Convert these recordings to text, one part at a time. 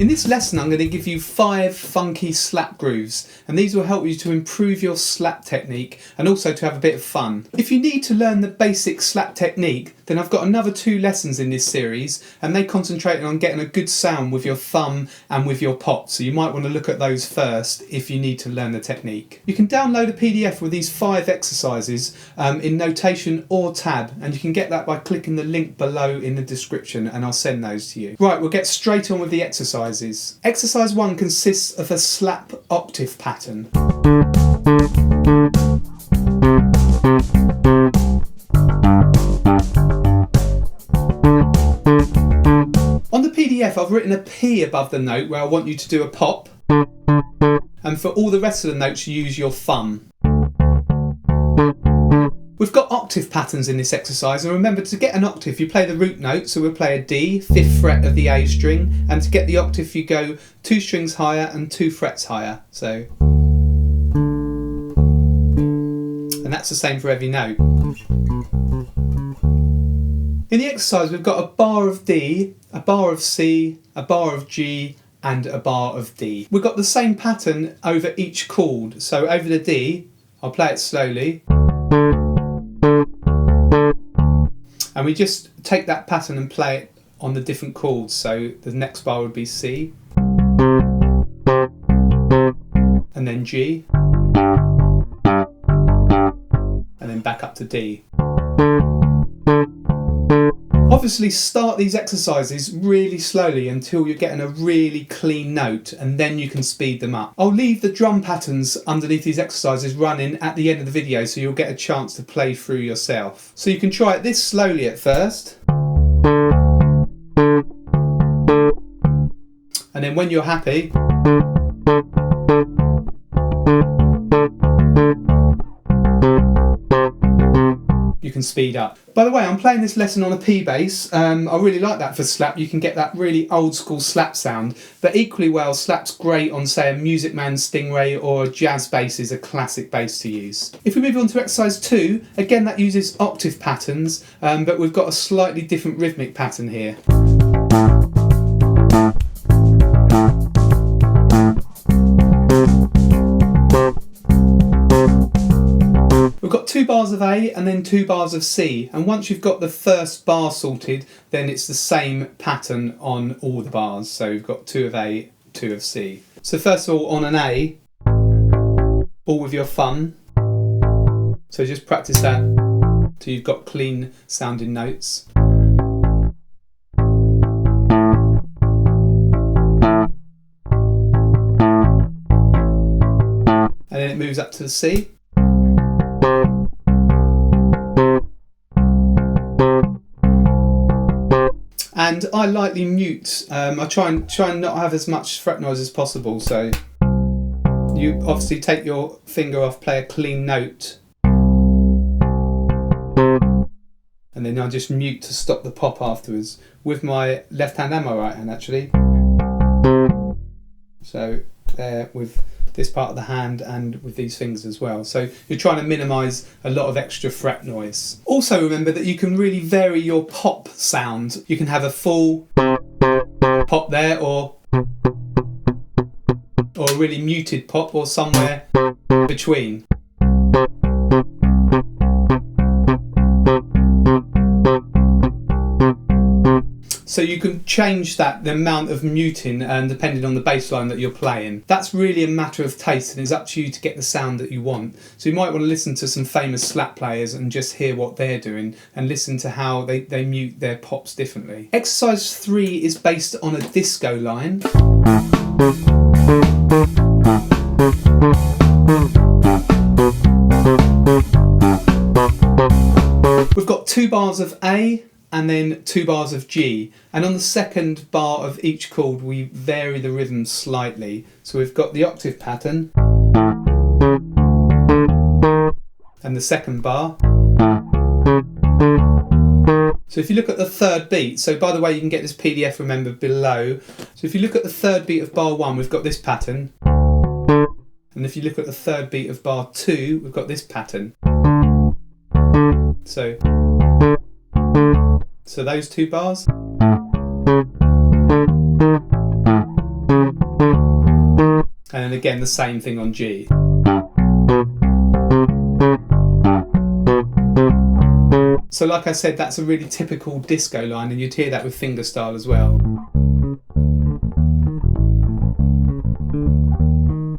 In this lesson I'm going to give you 5 funky slap grooves, and these will help you to improve your slap technique and also to have a bit of fun. If you need to learn the basic slap technique, then I've got another 2 lessons in this series, and they concentrate on getting a good sound with your thumb and with your pot, so you might want to look at those first if you need to learn the technique. You can download a PDF with these 5 exercises in notation or tab, and you can get that by clicking the link below in the description, and I'll send those to you. Right, we'll get straight on with the exercises. Exercise 1 consists of a slap octave pattern. On the PDF I've written a P above the note where I want you to do a pop, and for all the rest of the notes you use your thumb. We've got octave patterns in this exercise, and remember, to get an octave you play the root note, so we'll play a D, 5th fret of the A string, and to get the octave you go 2 strings higher and 2 frets higher. So, and that's the same for every note. In the exercise we've got a bar of D, a bar of C, a bar of G, and a bar of D. We've got the same pattern over each chord, so over the D, I'll play it slowly. And we just take that pattern and play it on the different chords. So the next bar would be C, and then G, and then back up to D. Obviously start these exercises really slowly until you're getting a really clean note, and then you can speed them up. I'll leave the drum patterns underneath these exercises running at the end of the video, so you'll get a chance to play through yourself. So you can try it this slowly at first, and then when you're happy, you can speed up. By the way, I'm playing this lesson on a P bass. I really like that for slap. You can get that really old school slap sound, but equally well, slap's great on, say, a Music Man Stingray, or a jazz bass is a classic bass to use. If we move on to exercise 2, again that uses octave patterns, but we've got a slightly different rhythmic pattern here. We've got 2 bars of A and then 2 bars of C, and once you've got the first bar sorted, then it's the same pattern on all the bars. So we've got 2 of A, 2 of C. So first of all, on an A, all with your thumb. So just practice that till you've got clean sounding notes. And then it moves up to the C. And I lightly mute. I try and not have as much fret noise as possible. So you obviously take your finger off, play a clean note, and then I just mute to stop the pop afterwards with my left hand and my right hand actually. So there with this part of the hand and with these fingers as well. So you're trying to minimise a lot of extra fret noise. Also remember that you can really vary your pop sound. You can have a full pop there, or a really muted pop, or somewhere between. So you can change that, the amount of muting, and depending on the bass line that you're playing. That's really a matter of taste, and it's up to you to get the sound that you want. So you might want to listen to some famous slap players and just hear what they're doing, and listen to how they mute their pops differently. Exercise 3 is based on a disco line. We've got 2 bars of A and then 2 bars of G, and on the second bar of each chord we vary the rhythm slightly. So we've got the octave pattern and the second bar. So if you look at the 3rd beat, so by the way you can get this PDF, remember, below. So if you look at the 3rd beat of bar 1, we've got this pattern, and if you look at the 3rd beat of bar 2, we've got this pattern. So those 2 bars. again the same thing on G. So like I said, that's a really typical disco line, and you'd hear that with fingerstyle as well.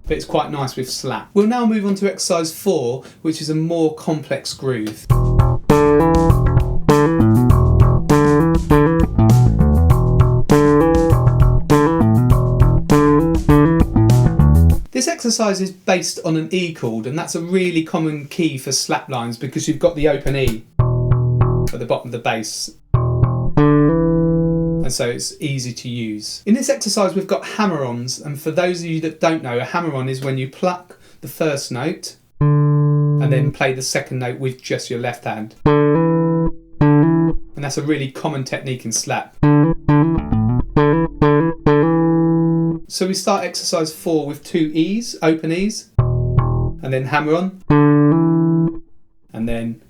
But it's quite nice with slap. We'll now move on to exercise 4, which is a more complex groove. This exercise is based on an E chord, and that's a really common key for slap lines because you've got the open E at the bottom of the bass, and so it's easy to use. In this exercise we've got hammer-ons, and for those of you that don't know, a hammer-on is when you pluck the first note and then play the second note with just your left hand, and that's a really common technique in slap. So we start exercise 4 with 2 E's, open E's, and then hammer-on, and then.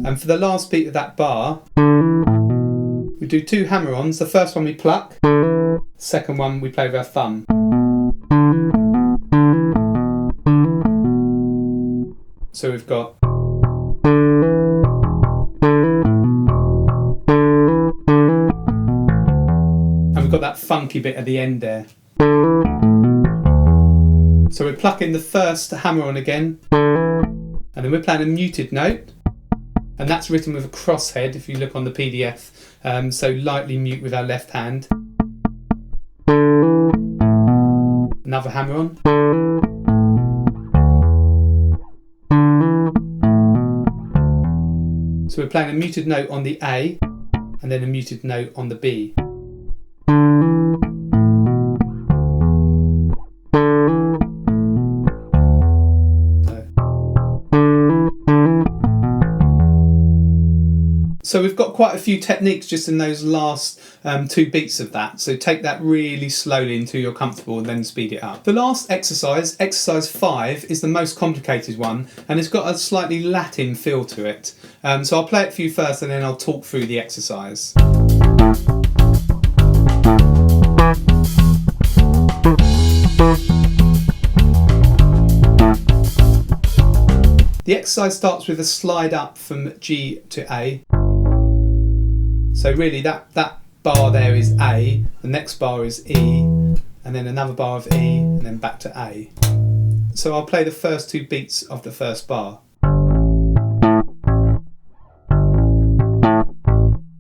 And for the last beat of that bar, we do 2 hammer-ons. The first one we pluck, second one we play with our thumb. So we've got. And we've got that funky bit at the end there. So we're plucking the first hammer-on again, and then we're playing a muted note. And that's written with a crosshead if you look on the PDF, so lightly mute with our left hand. Another hammer on. So we're playing a muted note on the A and then a muted note on the B. So we've got quite a few techniques just in those last 2 beats of that. So take that really slowly until you're comfortable and then speed it up. The last exercise, exercise 5, is the most complicated one, and it's got a slightly Latin feel to it. So I'll play it for you first and then I'll talk through the exercise. The exercise starts with a slide up from G to A. So really that bar there is A, the next bar is E, and then another bar of E, and then back to A. So I'll play the first 2 beats of the first bar.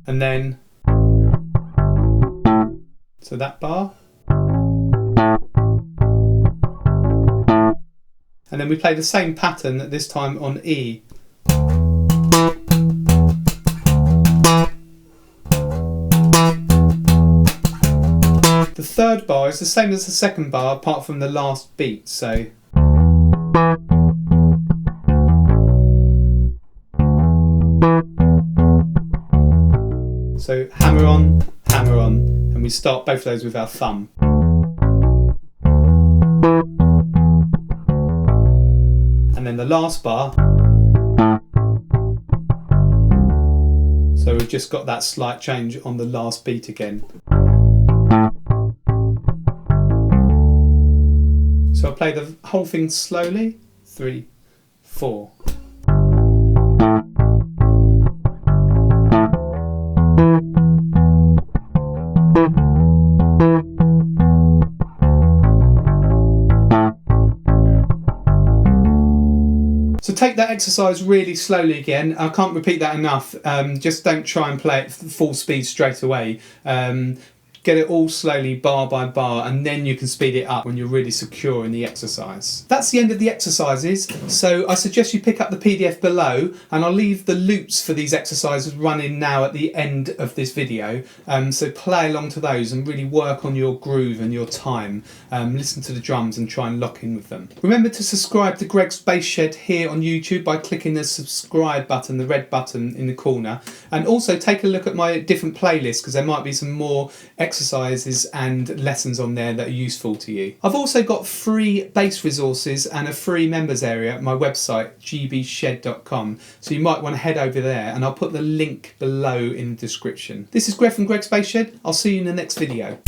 And then, so that bar. And then we play the same pattern, this time on E. The third bar is the same as the second bar apart from the last beat, so. So hammer on, and we start both of those with our thumb. And then the last bar. So we've just got that slight change on the last beat again. So I'll play the whole thing slowly. 3, 4. So take that exercise really slowly again. I can't repeat that enough. Just don't try and play it full speed straight away. Get it all slowly, bar by bar, and then you can speed it up when you're really secure in the exercise. That's the end of the exercises, so I suggest you pick up the PDF below, and I'll leave the loops for these exercises running now at the end of this video, so play along to those and really work on your groove and your time. Listen to the drums and try and lock in with them. Remember to subscribe to Greg's Bass Shed here on YouTube by clicking the subscribe button, the red button in the corner, and also take a look at my different playlists because there might be some more exercises and lessons on there that are useful to you. I've also got free bass resources and a free members area at my website gbshed.com, so you might want to head over there, and I'll put the link below in the description. This is Greg from Greg's Bass Shed. I'll see you in the next video.